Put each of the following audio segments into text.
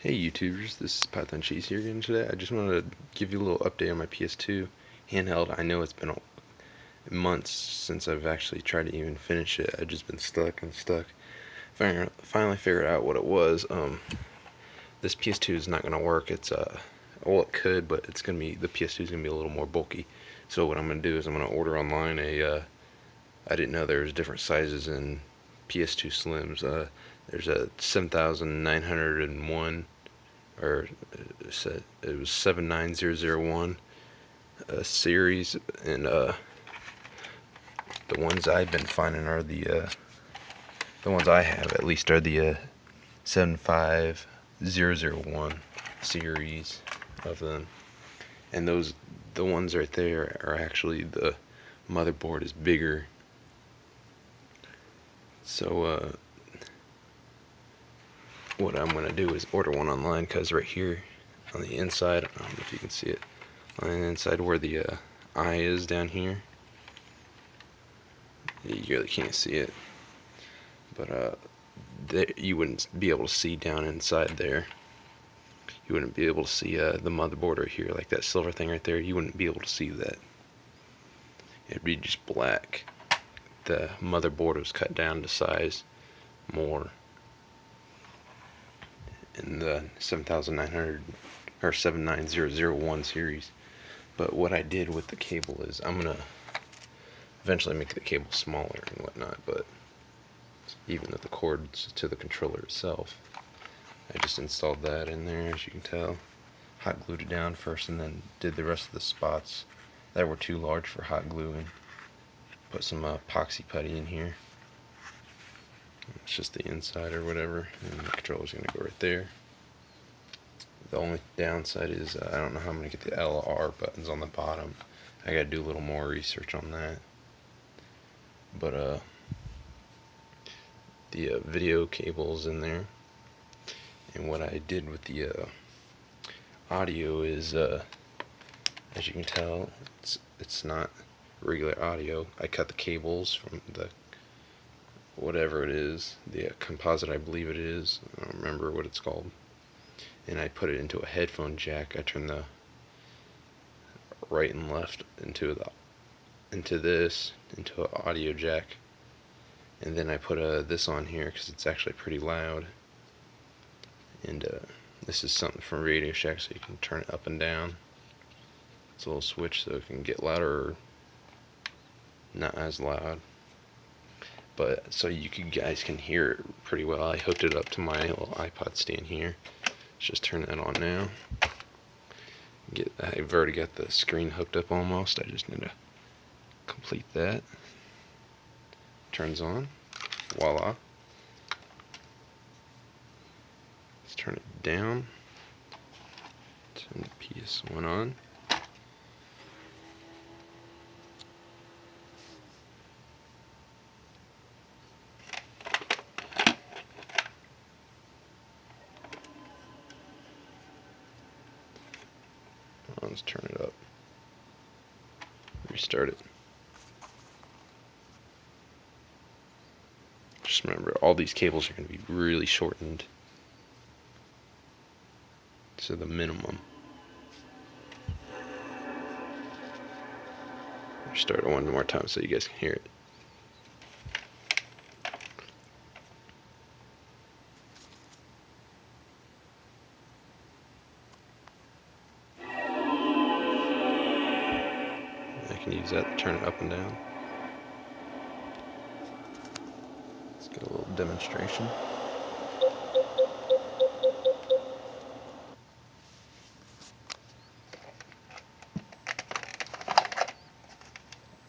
Hey YouTubers, this is Python Cheese here again today. I just wanted to give you a little update on my PS2 handheld. I know it's been months since I've actually tried to even finish it. I've just been stuck and stuck. Finally figured out what it was. This PS2 is not gonna work. Well, it could, but the PS2 is gonna be a little more bulky. So what I'm gonna do is I'm gonna order online I didn't know there was different sizes in PS2 Slims. There's a 7901 or it was 79001 series, and the ones I've been finding are the ones I have at least are the 75001 series of them, and the ones right there are actually the motherboard is bigger. So what I'm gonna do is order one online, because right here on the inside, I don't know if you can see it, on the inside where the eye is down here, you really can't see it, but you wouldn't be able to see down inside there. You wouldn't be able to see the motherboard right here, like that silver thing right there. You wouldn't be able to see that. It'd be just black. The motherboard was cut down to size more in the 7900 or 79001 series. But what I did with the cable is I'm gonna eventually make the cable smaller and whatnot, but even with the cords to the controller itself, I just installed that in there, as you can tell. Hot glued it down first, and then did the rest of the spots that were too large for hot glue, and put some epoxy putty in here. It's just the inside or whatever, and the controller's gonna go right there. The only downside is I don't know how I'm gonna get the L or R buttons on the bottom. I gotta do a little more research on that. But the video cable's in there, and what I did with the audio is, as you can tell, it's not regular audio. I cut the cables from the whatever it is, the composite, I believe it is. I don't remember what it's called. And I put it into a headphone jack. I turned the right and left into an audio jack, and then I put this on here because it's actually pretty loud. And this is something from Radio Shack, so you can turn it up and down. It's a little switch so it can get louder or not as loud. But so you guys can hear it pretty well. I hooked it up to my little iPod stand here. Let's just turn that on now. I've already got the screen hooked up almost. I just need to complete that. Turns on. Voila. Let's turn it down. Turn the PS1 on. Let's turn it up. Restart it. Just remember, all these cables are going to be really shortened to the minimum. Start it one more time so you guys can hear it. I can use that to turn it up and down. Let's get a little demonstration.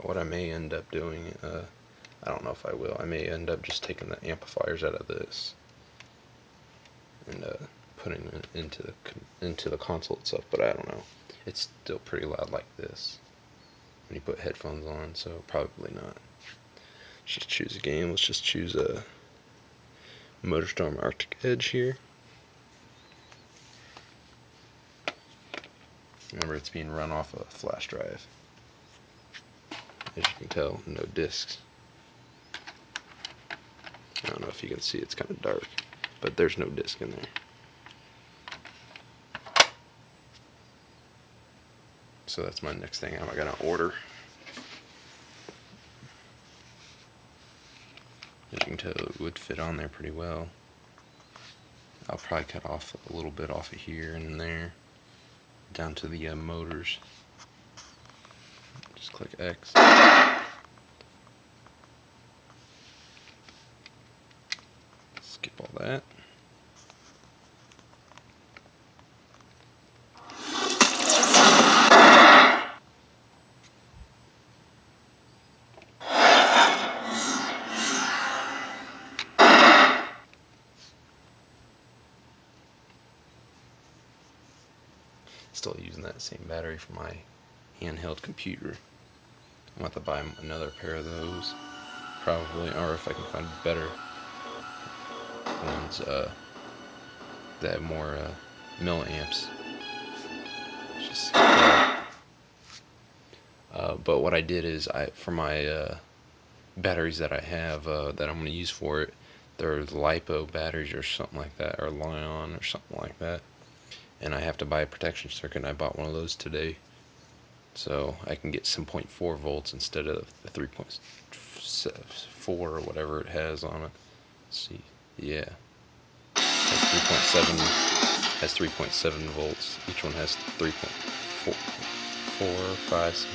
What I may end up doing, I don't know if I will. I may end up just taking the amplifiers out of this and putting it into the console itself. But I don't know. It's still pretty loud like this when you put headphones on, so probably not. Let's just choose a game. Let's just choose a MotorStorm Arctic Edge here. Remember, it's being run off a flash drive. As you can tell, no discs. I don't know if you can see, it's kind of dark, but there's no disc in there. so that's my next thing I'm gonna order. As you can tell, it would fit on there pretty well. I'll probably cut off a little bit off of here and there, down to the motors. Just click X. Skip all that. Still using that same battery for my handheld computer. I'm about to buy another pair of those, probably, or if I can find better ones that have more milliamps. Just but what I did is, for my batteries that I have that I'm going to use for it, they're LiPo batteries or something like that, or Lion or something like that. And I have to buy a protection circuit, and I bought one of those today. So I can get some 0.4 volts instead of the 3.4 or whatever it has on it. Let's see, yeah, has 3.7 volts. Each one has 3.4, 5.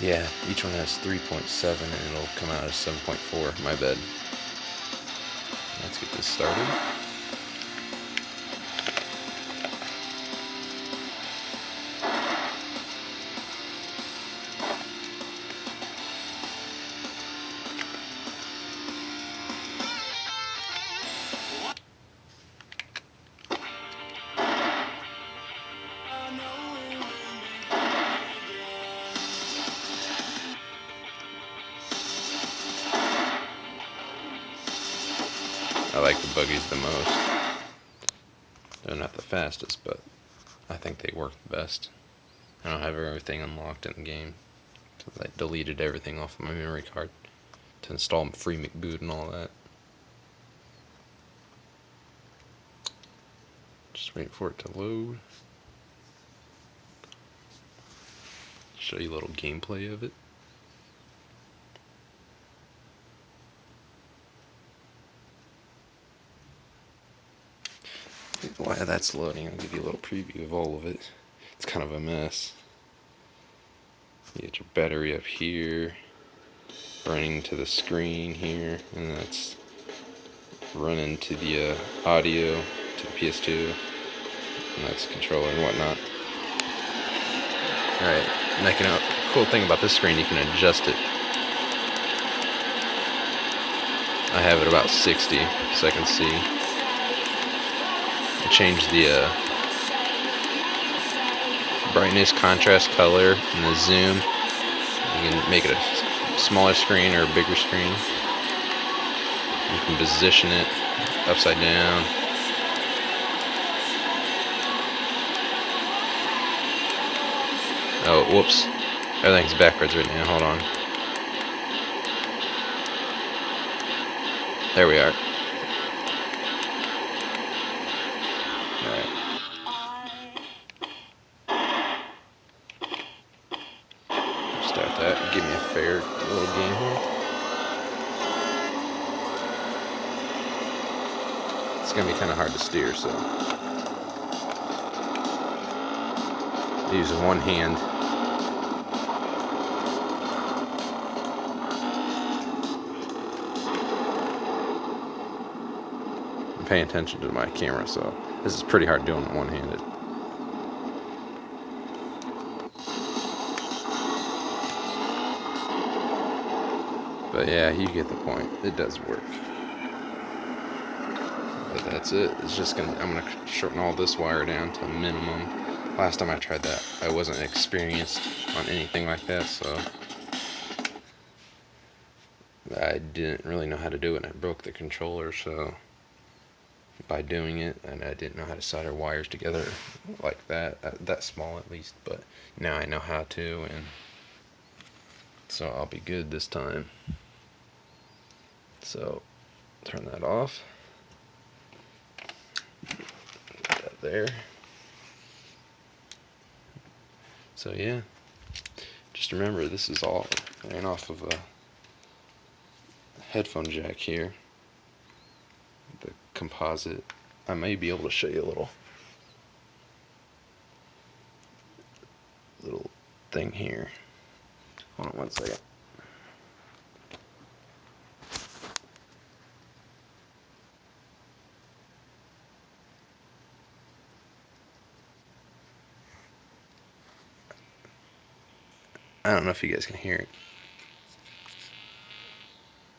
Yeah, each one has 3.7, and it'll come out as 7.4. My bad. Let's get this started. I like the buggies the most. They're not the fastest, but I think they work the best. I don't have everything unlocked in the game, because I deleted everything off of my memory card to install free McBoot and all that. Just wait for it to load. Show you a little gameplay of it. While that's loading, I'll give you a little preview of all of it. It's kind of a mess. You get your battery up here, running to the screen here, and that's running to the audio, to the ps2, and that's the controller and whatnot. Alright, and cool thing about this screen, you can adjust it. I have it about 60, so I can see. I change the brightness, contrast, color, and the zoom. You can make it a smaller screen or a bigger screen. You can position it upside down. Oh, whoops. Everything's backwards right now. Hold on. There we are. Alright. Start that. Give me a fair little game here. It's going to be kind of hard to steer, so I use one hand. I'm paying attention to my camera, so this is pretty hard doing it one-handed. But yeah, you get the point. It does work. But that's it. I'm gonna shorten all this wire down to a minimum. Last time I tried that, I wasn't experienced on anything like that, so I didn't really know how to do it, and I broke the controller, so by doing it, and I didn't know how to solder wires together like that small at least, but now I know how to, and so I'll be good this time. So turn that off. Put that there. So yeah, just remember this is all ran off of a headphone jack here. The composite. I may be able to show you a little thing here. Hold on one second. I don't know if you guys can hear it.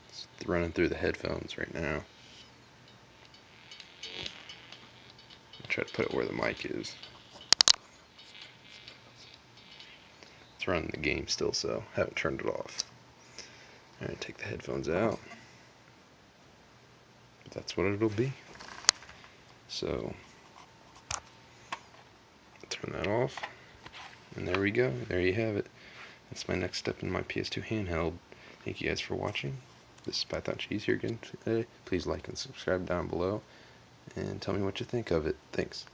It's running through the headphones right now. I'll try to put it where the mic is. It's running the game still, so haven't turned it off. Alright, take the headphones out. That's what it'll be. So, turn that off. And there we go. There you have it. That's my next step in my PS2 handheld. Thank you guys for watching. This is Python Cheese here again today. Please like and subscribe down below. And tell me what you think of it. Thanks.